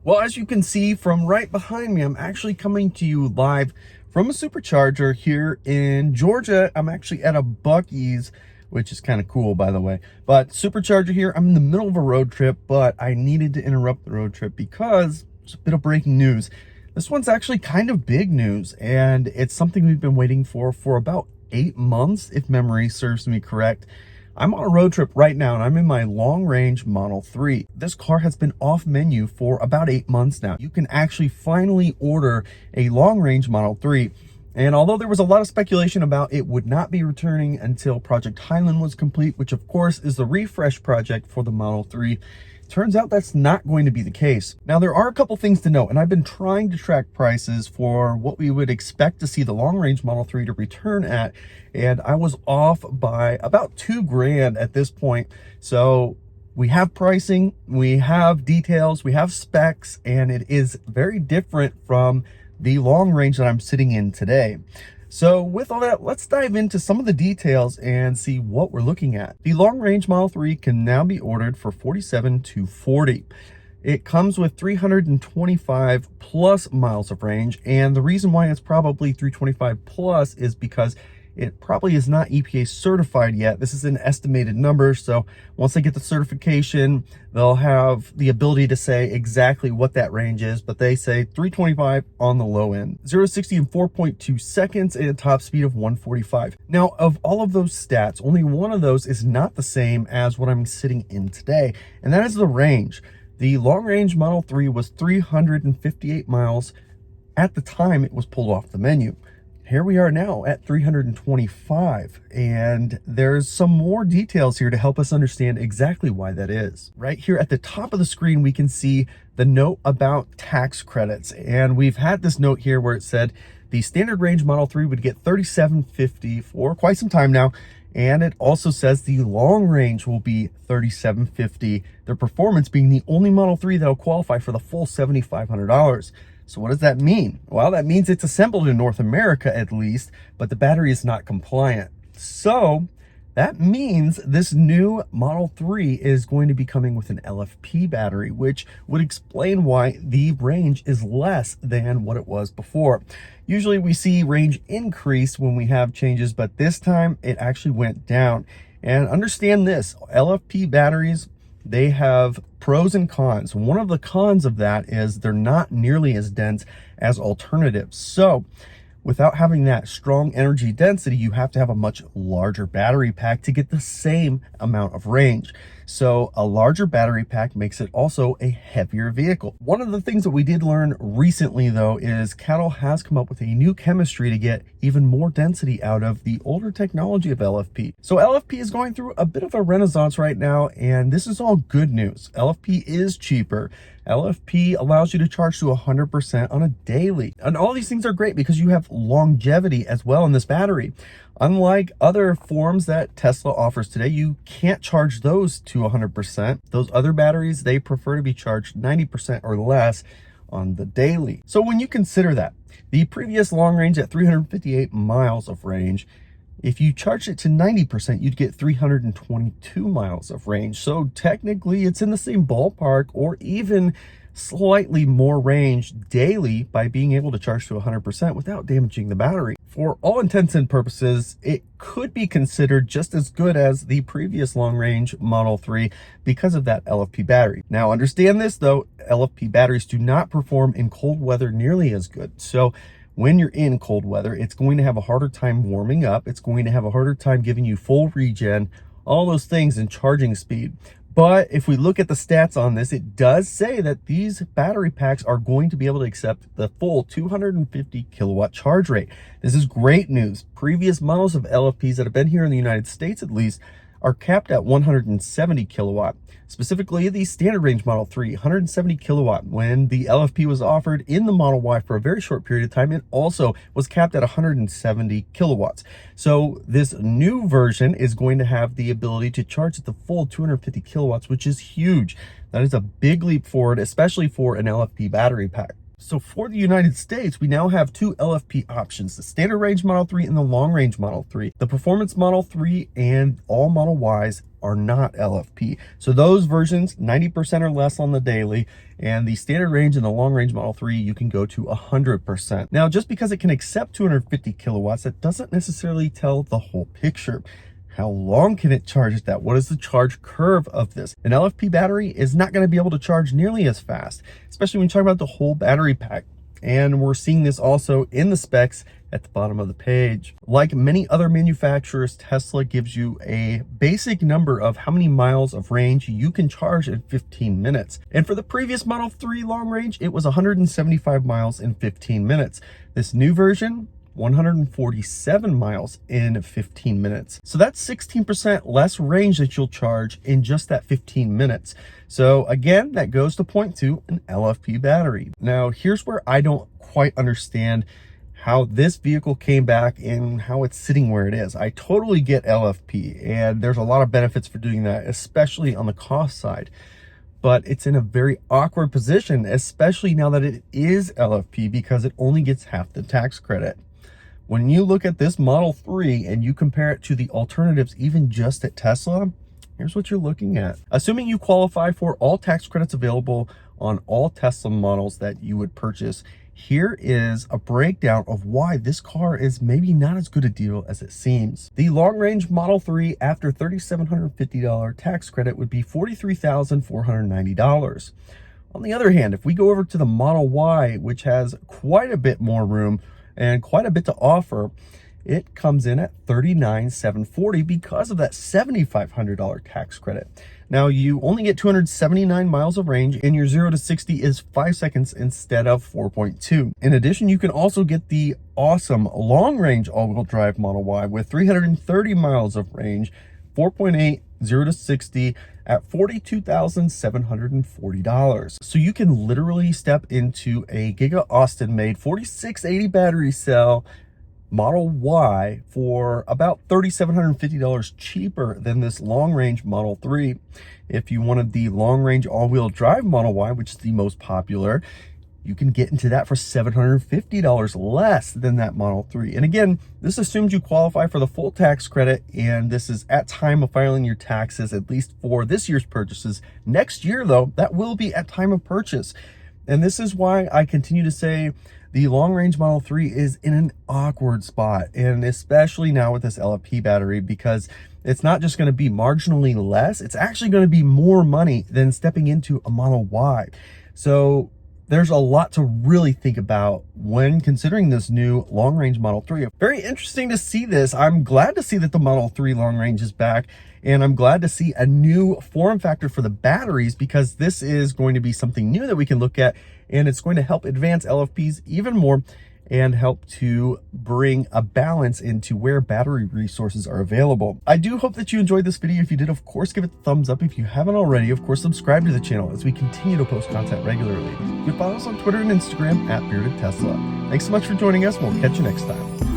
Well, as you can see from right behind me, I'm actually coming to you live from a supercharger here in Georgia. I'm actually at a Buc-ee's, which is kind of cool, by the way. But supercharger here, I'm in the middle of a road trip, but I needed to interrupt the road trip because it's a bit of breaking news. This one's actually kind of big news, and it's something we've been waiting for about 8 months, if memory serves me correct. I'm on a road trip right now and I'm in my long range Model 3. This car has been off menu for about 8 months now. You can actually finally order a long range Model 3. And although there was a lot of speculation about it would not be returning until Project Highland was complete, which of course is the refresh project for the Model 3, turns out that's not going to be the case. Now, there are a couple things to note, and I've been trying to track prices for what we would expect to see the long-range Model 3 to return at, and I was off by about $2,000 at this point. So we have pricing, we have details, we have specs, and it is very different from the long range that I'm sitting in today. So with all that, let's dive into some of the details and see what we're looking at. The long range Model 3 can now be ordered for $47,240. It comes with 325 plus miles of range, and the reason why it's probably 325 plus is because it probably is not EPA certified yet. This is an estimated number, so once they get the certification, they'll have the ability to say exactly what that range is, but they say 325 on the low end. 0 to 60 in 4.2 seconds and a top speed of 145. Now, of all of those stats, only one of those is not the same as what I'm sitting in today, and that is the range. The long range Model 3 was 358 miles at the time it was pulled off the menu. Here we are now at 325, and there's some more details here to help us understand exactly why that is. Right here at the top of the screen, we can see the note about tax credits, and we've had this note here where it said the standard range Model 3 would get $37.50 for quite some time now, and it also says the long range will be $37.50, their performance being the only Model 3 that will qualify for the full $7,500. So what does that mean? Well, that means it's assembled in North America at least, but the battery is not compliant. So that means this new Model 3 is going to be coming with an LFP battery, which would explain why the range is less than what it was before. Usually we see range increase when we have changes, but this time it actually went down. And understand this, LFP batteries, they have pros and cons. One of the cons of that is they're not nearly as dense as alternatives. So without having that strong energy density, you have to have a much larger battery pack to get the same amount of range. So a larger battery pack makes it also a heavier vehicle. One of the things that we did learn recently, though, is CATL has come up with a new chemistry to get even more density out of the older technology of LFP. So LFP is going through a bit of a renaissance right now, and this is all good news. LFP is cheaper. LFP allows you to charge to 100% on a daily. And all these things are great because you have longevity as well in this battery. Unlike other forms that Tesla offers today, you can't charge those to 100%. Those other batteries, they prefer to be charged 90% or less on the daily. So when you consider that, the previous long range at 358 miles of range, if you charge it to 90%, you'd get 322 miles of range. So technically it's in the same ballpark or even slightly more range daily by being able to charge to 100% without damaging the battery. For all intents and purposes, it could be considered just as good as the previous long range Model 3 because of that LFP battery. Now understand this though, LFP batteries do not perform in cold weather nearly as good. So when you're in cold weather, it's going to have a harder time warming up. It's going to have a harder time giving you full regen, all those things in charging speed. But if we look at the stats on this, it does say that these battery packs are going to be able to accept the full 250 kilowatt charge rate. This is great news. Previous models of LFPs that have been here in the United States at least are capped at 170 kilowatt. Specifically, the standard range Model 3, 170 kilowatt. When the LFP was offered in the Model Y for a very short period of time, it also was capped at 170 kilowatts. So this new version is going to have the ability to charge at the full 250 kilowatts, which is huge. That is a big leap forward, especially for an LFP battery pack. So for the United States, we now have two LFP options, the standard range Model 3 and the long range Model 3. The performance Model 3 and all Model Ys are not LFP. So those versions, 90% or less on the daily, and the standard range and the long range Model 3, you can go to 100%. Now, just because it can accept 250 kilowatts, that doesn't necessarily tell the whole picture. How long can it charge that? What is the charge curve of this? An LFP battery is not going to be able to charge nearly as fast, especially when you talk about the whole battery pack. And we're seeing this also in the specs at the bottom of the page. Like many other manufacturers, Tesla gives you a basic number of how many miles of range you can charge in 15 minutes. And for the previous Model 3 long range, it was 175 miles in 15 minutes. This new version, 147 miles in 15 minutes. So that's 16% less range that you'll charge in just that 15 minutes. So again, that goes to point to an LFP battery. Now, here's where I don't quite understand how this vehicle came back and how it's sitting where it is. I totally get LFP, and there's a lot of benefits for doing that, especially on the cost side. But it's in a very awkward position, especially now that it is LFP, because it only gets half the tax credit. When you look at this Model 3 and you compare it to the alternatives, even just at Tesla, here's what you're looking at. Assuming you qualify for all tax credits available on all Tesla models that you would purchase, here is a breakdown of why this car is maybe not as good a deal as it seems. The long-range Model 3 after $3,750 tax credit would be $43,490. On the other hand, if we go over to the Model Y, which has quite a bit more room and quite a bit to offer, it comes in at $39,740 because of that $7,500 tax credit. Now, you only get 279 miles of range, and your 0 to 60 is 5 seconds instead of 4.2. In addition, you can also get the awesome long-range all-wheel drive Model Y with 330 miles of range, 4.8, 0 to 60 at $42,740. So you can literally step into a Giga Austin-made 4680 battery cell Model Y for about $3,750 cheaper than this long-range Model 3. If you wanted the long-range all-wheel drive Model Y, which is the most popular, you can get into that for $750 less than that Model 3. And again, this assumes you qualify for the full tax credit, and this is at time of filing your taxes, at least for this year's purchases. Next year, though, that will be at time of purchase. And this is why I continue to say the long-range Model 3 is in an awkward spot, and especially now with this LFP battery, because it's not just going to be marginally less, it's actually going to be more money than stepping into a Model Y. So there's a lot to really think about when considering this new long-range Model 3. Very interesting to see this. I'm glad to see that the Model 3 long-range is back, and I'm glad to see a new form factor for the batteries, because this is going to be something new that we can look at, and it's going to help advance LFPs even more and help to bring a balance into where battery resources are available. I do hope that you enjoyed this video. If you did, of course, give it a thumbs up. If you haven't already, of course, subscribe to the channel as we continue to post content regularly. You can follow us on Twitter and Instagram at Bearded Tesla. Thanks so much for joining us, and we'll catch you next time.